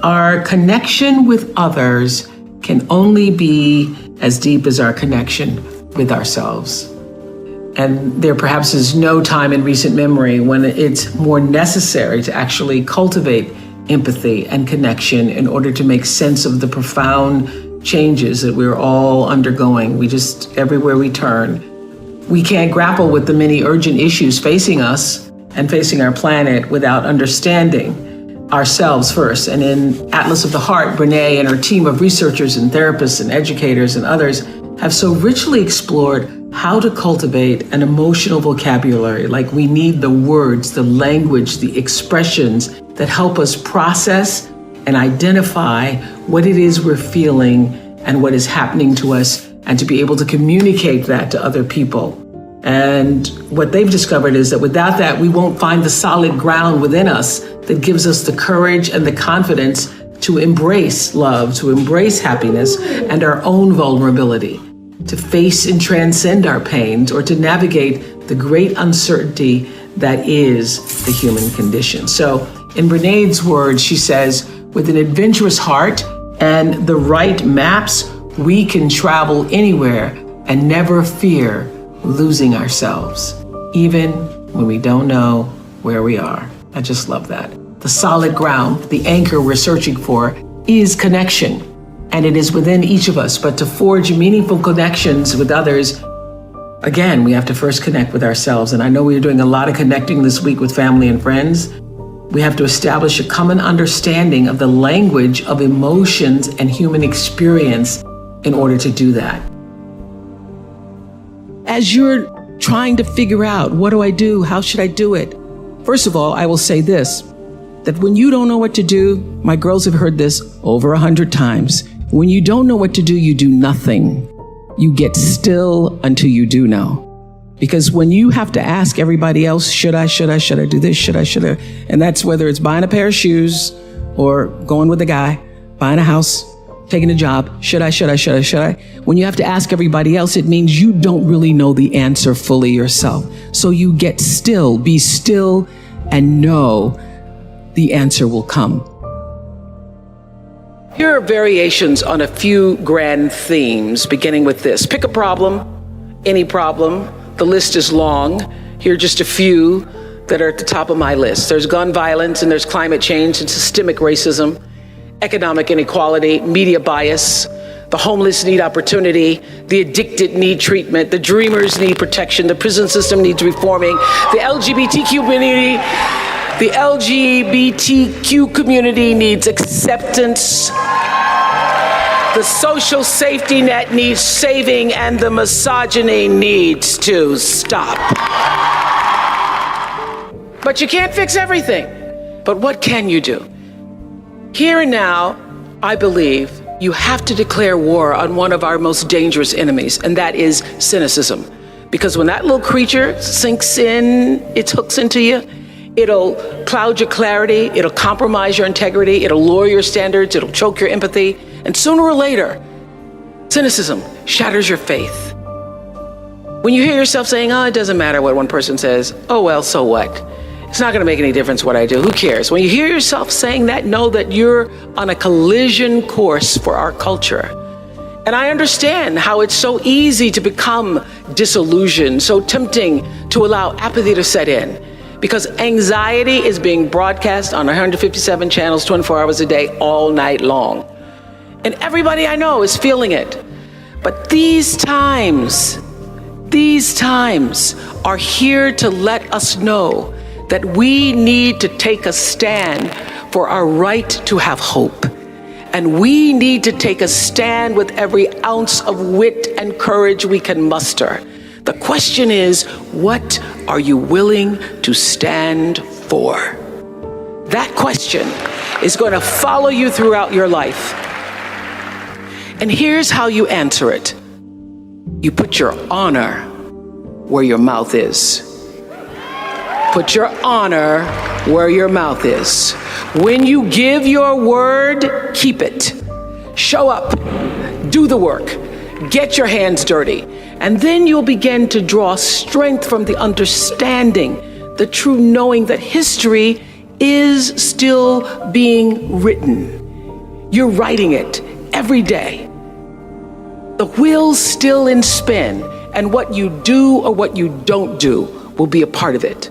our connection with others can only be as deep as our connection with ourselves. And there perhaps is no time in recent memory when it's more necessary to actually cultivate empathy and connection in order to make sense of the profound changes that we're all undergoing. Everywhere we turn, we can't grapple with the many urgent issues facing us and facing our planet without understanding ourselves first. And in Atlas of the Heart, Brene and her team of researchers and therapists and educators and others have so richly explored how to cultivate an emotional vocabulary. Like, we need the words, the language, the expressions that help us process and identify what it is we're feeling and what is happening to us, and to be able to communicate that to other people. And what they've discovered is that without that, we won't find the solid ground within us that gives us the courage and the confidence to embrace love, to embrace happiness and our own vulnerability, to face and transcend our pains, or to navigate the great uncertainty that is the human condition. So in Brene's words, she says, with an adventurous heart and the right maps, we can travel anywhere and never fear losing ourselves, even when we don't know where we are. I just love that. The solid ground, the anchor we're searching for, is connection, and it is within each of us. But to forge meaningful connections with others, again, we have to first connect with ourselves. And I know we're doing a lot of connecting this week with family and friends. We have to establish a common understanding of the language of emotions and human experience in order to do that. As you're trying to figure out, what do I do? How should I do it? First of all, I will say this, that when you don't know what to do, my girls have heard this over 100 times. When you don't know what to do, you do nothing. You get still until you do know. Because when you have to ask everybody else, should I do this? Should I? And that's whether it's buying a pair of shoes or going with a guy, buying a house, taking a job. Should I? When you have to ask everybody else, it means you don't really know the answer fully yourself. So you get still, be still, and know the answer will come. Here are variations on a few grand themes, beginning with this. Pick a problem, any problem. The list is long. Here are just a few that are at the top of my list. There's gun violence, and there's climate change and systemic racism, economic inequality, media bias, the homeless need opportunity, the addicted need treatment, the dreamers need protection, the prison system needs reforming, the LGBTQ community needs acceptance, the social safety net needs saving, and the misogyny needs to stop. But you can't fix everything. But what can you do? Here and now, I believe you have to declare war on one of our most dangerous enemies, and that is cynicism. Because when that little creature sinks in, its hooks into you, it'll cloud your clarity, it'll compromise your integrity, it'll lower your standards, it'll choke your empathy, and sooner or later, cynicism shatters your faith. When you hear yourself saying, oh, it doesn't matter what one person says, oh well, so what? It's not gonna make any difference what I do, who cares? When you hear yourself saying that, know that you're on a collision course for our culture. And I understand how it's so easy to become disillusioned, so tempting to allow apathy to set in, because anxiety is being broadcast on 157 channels, 24 hours a day, all night long. And everybody I know is feeling it. But these times are here to let us know that we need to take a stand for our right to have hope. And we need to take a stand with every ounce of wit and courage we can muster. The question is, what are you willing to stand for? That question is going to follow you throughout your life. And here's how you answer it. You put your honor where your mouth is. Put your honor where your mouth is. When you give your word, keep it. Show up, do the work, get your hands dirty, and then you'll begin to draw strength from the understanding, the true knowing that history is still being written. You're writing it every day. The wheel's still in spin, and what you do or what you don't do will be a part of it.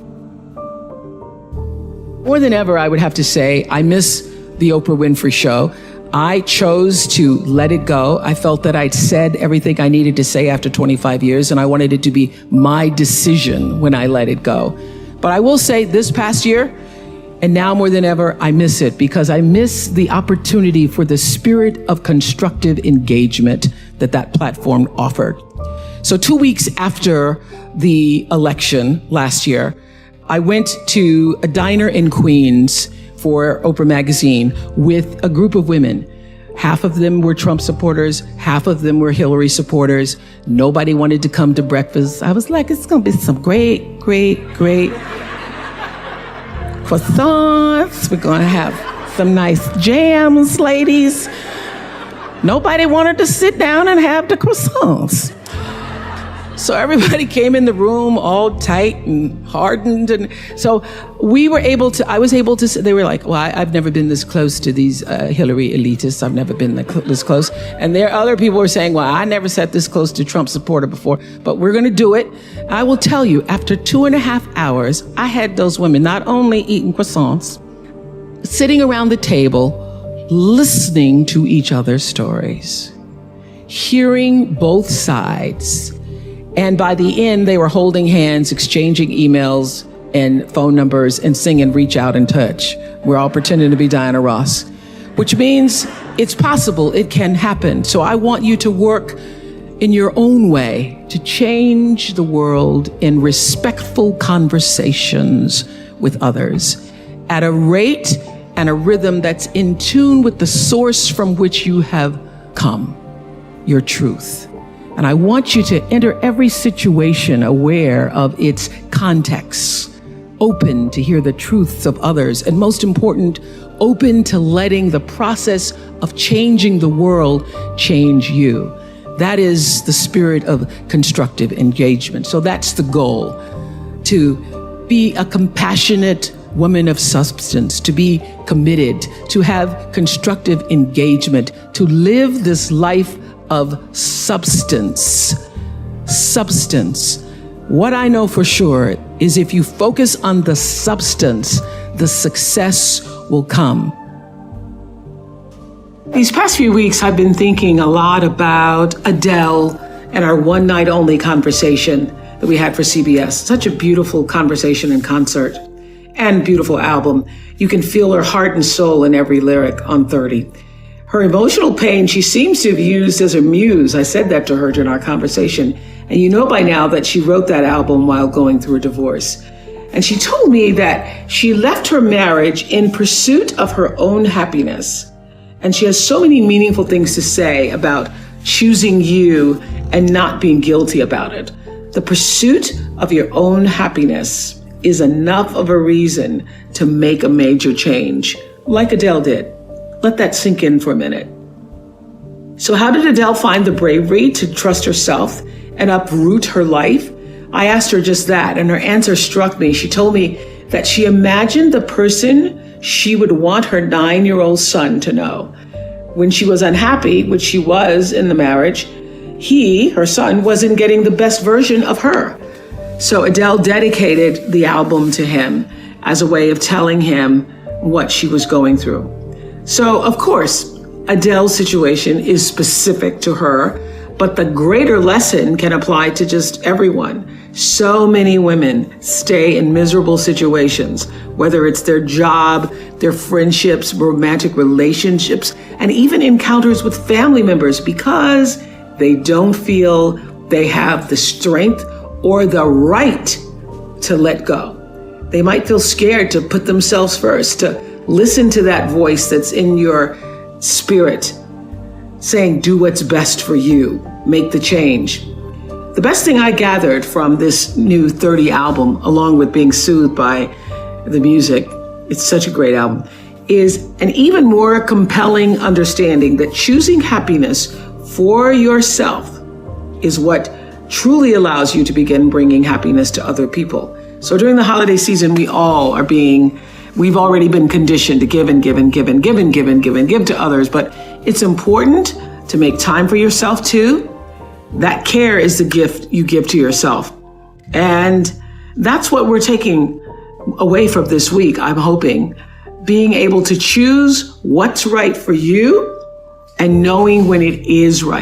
More than ever, I would have to say, I miss the Oprah Winfrey Show. I chose to let it go. I felt that I'd said everything I needed to say after 25 years, and I wanted it to be my decision when I let it go. But I will say this past year, and now more than ever, I miss it because I miss the opportunity for the spirit of constructive engagement that platform offered. So 2 weeks after the election last year, I went to a diner in Queens for Oprah Magazine with a group of women. Half of them were Trump supporters, half of them were Hillary supporters. Nobody wanted to come to breakfast. I was like, it's gonna be some great croissants. We're gonna have some nice jams, ladies. Nobody wanted to sit down and have the croissants. So everybody came in the room all tight and hardened. And so I was able to, they were like, well, I've never been this close to these Hillary elitists. I've never been this close. And there other people were saying, well, I never sat this close to Trump supporter before, but we're going to do it. I will tell you, after 2.5 hours, I had those women not only eating croissants, sitting around the table, listening to each other's stories, hearing both sides. And by the end, they were holding hands, exchanging emails and phone numbers and singing Reach Out and Touch. We're all pretending to be Diana Ross, which means it's possible, it can happen. So I want you to work in your own way to change the world in respectful conversations with others at a rate and a rhythm that's in tune with the source from which you have come, your truth. And I want you to enter every situation aware of its context, open to hear the truths of others, and most important, open to letting the process of changing the world change you. That is the spirit of constructive engagement. So that's the goal, to be a compassionate woman of substance, to be committed, to have constructive engagement, to live this life of substance. What I know for sure is if you focus on the substance, the success will come. These past few weeks, I've been thinking a lot about Adele and our one night only conversation that we had for CBS. Such a beautiful conversation and concert and beautiful album. You can feel her heart and soul in every lyric on 30. Her emotional pain, she seems to have used as a muse. I said that to her during our conversation. And you know by now that she wrote that album while going through a divorce. And she told me that she left her marriage in pursuit of her own happiness. And she has so many meaningful things to say about choosing you and not being guilty about it. The pursuit of your own happiness is enough of a reason to make a major change, like Adele did. Let that sink in for a minute. So how did Adele find the bravery to trust herself and uproot her life? I asked her just that, and her answer struck me. She told me that she imagined the person she would want her 9-year-old son to know. When she was unhappy, which she was in the marriage, her son, wasn't getting the best version of her. So Adele dedicated the album to him as a way of telling him what she was going through. So, of course, Adele's situation is specific to her, but the greater lesson can apply to just everyone. So many women stay in miserable situations, whether it's their job, their friendships, romantic relationships, and even encounters with family members because they don't feel they have the strength or the right to let go. They might feel scared to put themselves first, to listen to that voice that's in your spirit saying, do what's best for you, make the change. The best thing I gathered from this new 30 album, along with being soothed by the music, it's such a great album, is an even more compelling understanding that choosing happiness for yourself is what truly allows you to begin bringing happiness to other people. So during the holiday season, we all are being we've already been conditioned to give and give and give and give and give and give and give to others. But it's important to make time for yourself too. That care is the gift you give to yourself. And that's what we're taking away from this week, I'm hoping. Being able to choose what's right for you and knowing when it is right.